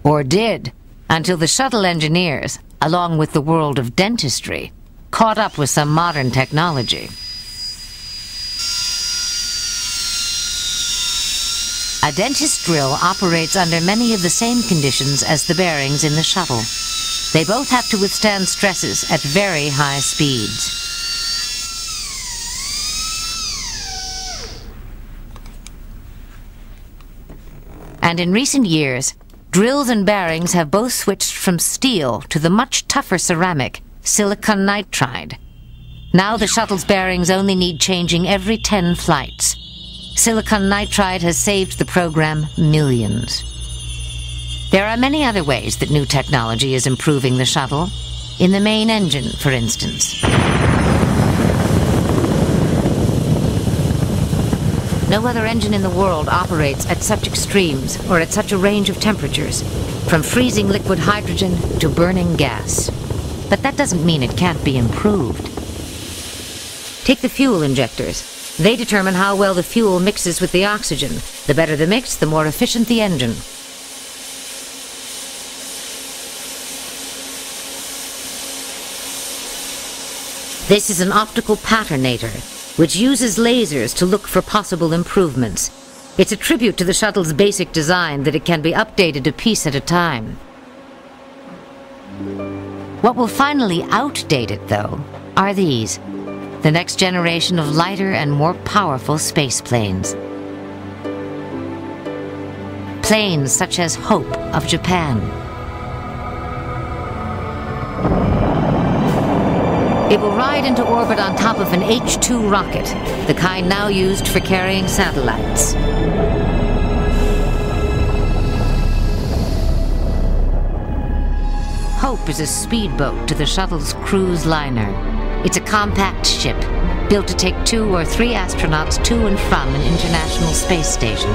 Or did, until the shuttle engineers, along with the world of dentistry, caught up with some modern technology. A dentist drill operates under many of the same conditions as the bearings in the shuttle. They both have to withstand stresses at very high speeds. And in recent years, drills and bearings have both switched from steel to the much tougher ceramic, silicon nitride. Now the shuttle's bearings only need changing every 10 flights. Silicon nitride has saved the program millions. There are many other ways that new technology is improving the shuttle. In the main engine, for instance. No other engine in the world operates at such extremes or at such a range of temperatures, from freezing liquid hydrogen to burning gas. But that doesn't mean it can't be improved. Take the fuel injectors. They determine how well the fuel mixes with the oxygen. The better the mix, the more efficient the engine. This is an optical patternator, which uses lasers to look for possible improvements. It's a tribute to the shuttle's basic design that it can be updated a piece at a time. What will finally outdate it, though, are these. The next generation of lighter and more powerful space planes. Planes such as Hope of Japan. It will ride into orbit on top of an H-2 rocket, the kind now used for carrying satellites. Hope is a speedboat to the shuttle's cruise liner. It's a compact ship, built to take 2 or 3 astronauts to and from an international space station.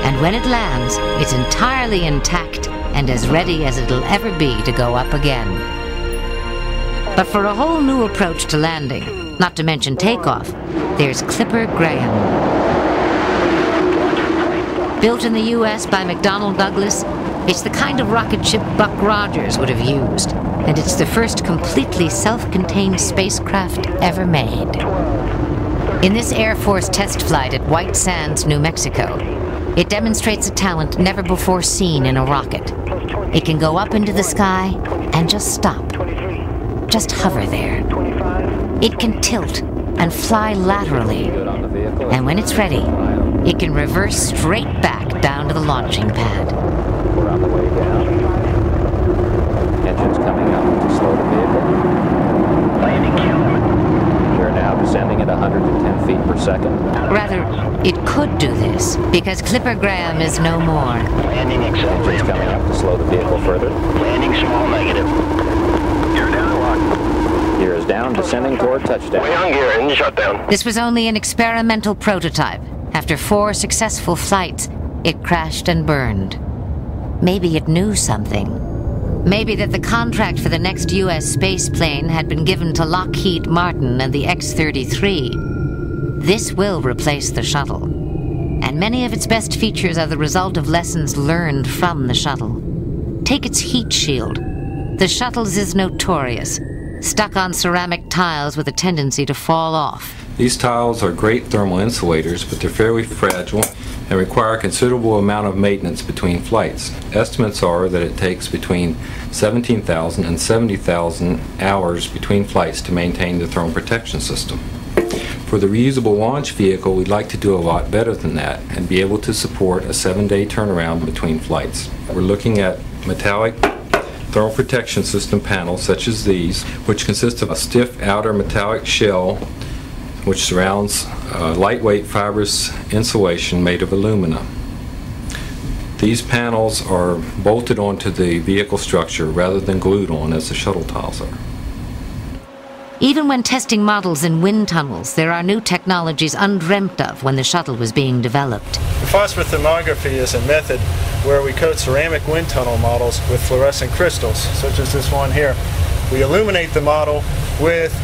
And when it lands, it's entirely intact and as ready as it'll ever be to go up again. But for a whole new approach to landing, not to mention takeoff, there's Clipper Graham. Built in the US by McDonnell Douglas, it's the kind of rocket ship Buck Rogers would have used, and it's the first completely self-contained spacecraft ever made. In this Air Force test flight at White Sands, New Mexico, it demonstrates a talent never before seen in a rocket. It can go up into the sky and just stop. Just hover there. It can tilt and fly laterally. And when it's ready, it can reverse straight back down to the launching pad. We're on the way down. Engines coming up to slow the vehicle. Landing gear limit. We're now descending at 110 feet per second. Rather, it could do this, because Clipper Graham is no more. Landing accelerator. Engines coming up to slow the vehicle further. Landing small negative. Gear down, lock. Gear is down, descending toward touchdown. Way on gear, engine shutdown. This was only an experimental prototype. After 4 successful flights, it crashed and burned. Maybe it knew something. Maybe that the contract for the next U.S. space plane had been given to Lockheed Martin and the X-33. This will replace the shuttle. And many of its best features are the result of lessons learned from the shuttle. Take its heat shield. The shuttle's is notorious, stuck on ceramic tiles with a tendency to fall off. These tiles are great thermal insulators, but they're fairly fragile and require a considerable amount of maintenance between flights. Estimates are that it takes between 17,000 and 70,000 hours between flights to maintain the thermal protection system. For the reusable launch vehicle, we'd like to do a lot better than that and be able to support a 7-day turnaround between flights. We're looking at metallic thermal protection system panels such as these, which consist of a stiff outer metallic shell which surrounds lightweight fibrous insulation made of aluminum. These panels are bolted onto the vehicle structure rather than glued on as the shuttle tiles are. Even when testing models in wind tunnels, there are new technologies undreamt of when the shuttle was being developed. Phosphothermography is a method where we coat ceramic wind tunnel models with fluorescent crystals, such as this one here. We illuminate the model with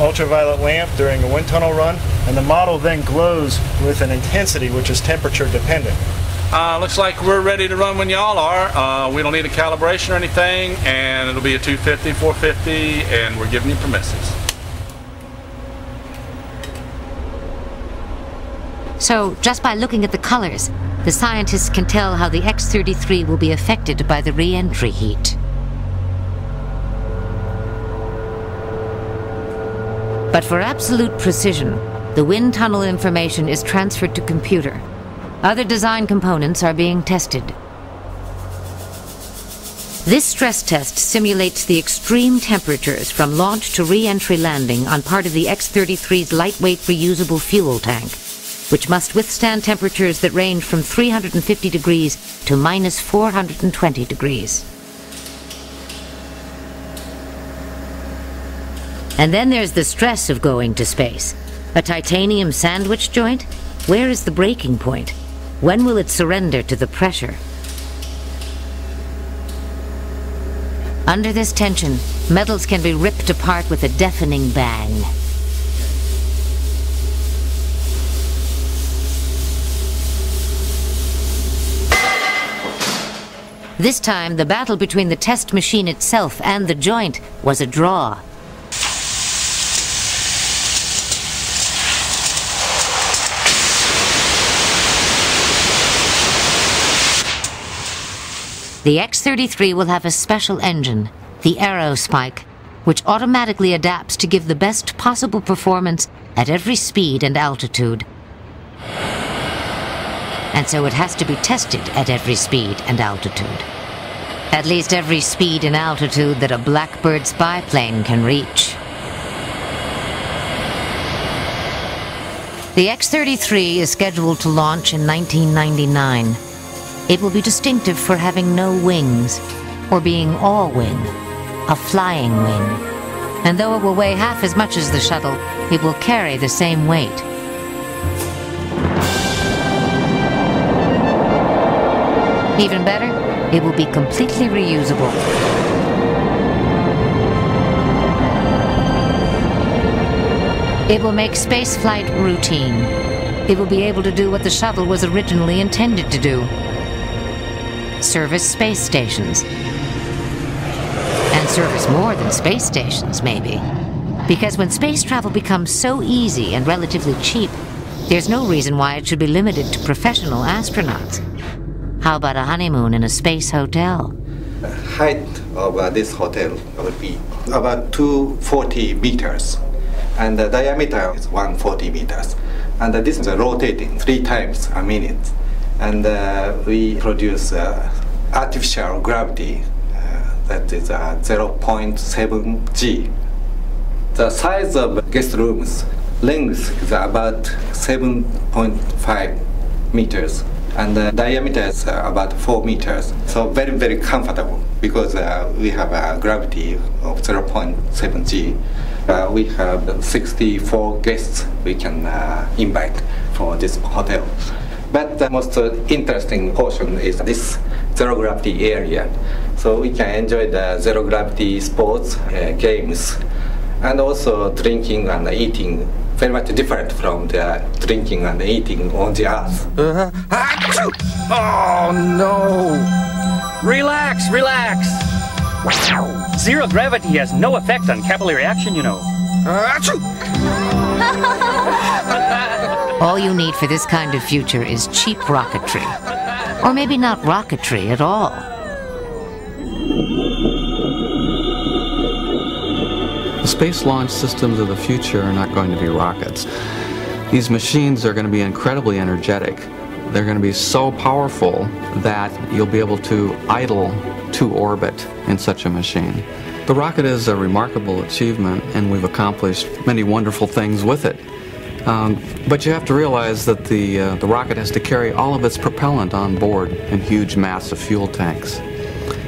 ultraviolet lamp during a wind tunnel run, and the model then glows with an intensity which is temperature dependent. Looks like we're ready to run when y'all are. We don't need a calibration or anything, and it'll be a 250, 450, and we're giving you permissions. So, just by looking at the colors, the scientists can tell how the X-33 will be affected by the re-entry heat. But for absolute precision, the wind tunnel information is transferred to computer. Other design components are being tested. This stress test simulates the extreme temperatures from launch to re-entry landing on part of the X-33's lightweight reusable fuel tank, which must withstand temperatures that range from 350 degrees to minus 420 degrees. And then there's the stress of going to space. A titanium sandwich joint? Where is the breaking point? When will it surrender to the pressure? Under this tension, metals can be ripped apart with a deafening bang. This time, the battle between the test machine itself and the joint was a draw. The X-33 will have a special engine, the Aerospike, which automatically adapts to give the best possible performance at every speed and altitude. And so it has to be tested at every speed and altitude. At least every speed and altitude that a Blackbird spyplane can reach. The X-33 is scheduled to launch in 1999. It will be distinctive for having no wings, or being all-wing, a flying wing. And though it will weigh half as much as the shuttle, it will carry the same weight. Even better, it will be completely reusable. It will make spaceflight routine. It will be able to do what the shuttle was originally intended to do. Service space stations. And service more than space stations, maybe. Because when space travel becomes so easy and relatively cheap, there's no reason why it should be limited to professional astronauts. How about a honeymoon in a space hotel? The height of this hotel would be about 240 meters. And the diameter is 140 meters. And this is rotating 3 times a minute. And we produce artificial gravity that is 0.7 G. The size of guest rooms length is about 7.5 meters. And the diameter is about 4 meters. So very, very comfortable because we have a gravity of 0.7 G. We have 64 guests we can invite for this hotel. But the most interesting portion is this zero gravity area. So we can enjoy the zero gravity sports, games, and also drinking and eating, very much different from the drinking and eating on the Earth. Oh no! Relax, relax! Zero gravity has no effect on capillary action, you know. All you need for this kind of future is cheap rocketry. Or maybe not rocketry at all. The space launch systems of the future are not going to be rockets. These machines are going to be incredibly energetic. They're going to be so powerful that you'll be able to idle to orbit in such a machine. The rocket is a remarkable achievement, and we've accomplished many wonderful things with it. But you have to realize that the rocket has to carry all of its propellant on board in huge, massive fuel tanks.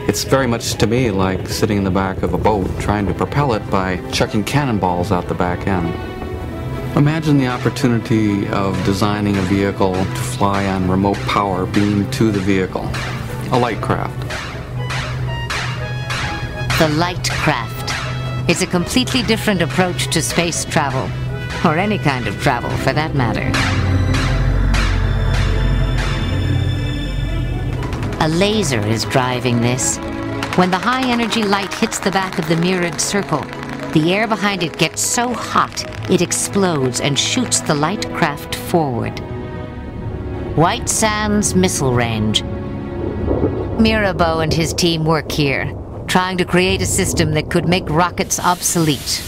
It's very much, to me, like sitting in the back of a boat trying to propel it by chucking cannonballs out the back end. Imagine the opportunity of designing a vehicle to fly on remote power beamed to the vehicle, a light craft. The light craft. It's a completely different approach to space travel, or any kind of travel for that matter. A laser is driving this. When the high-energy light hits the back of the mirrored circle, the air behind it gets so hot it explodes and shoots the light craft forward. White Sands Missile Range. Mirabeau and his team work here, trying to create a system that could make rockets obsolete.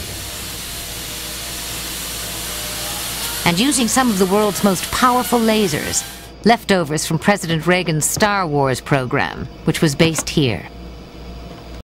And using some of the world's most powerful lasers, leftovers from President Reagan's Star Wars program, which was based here.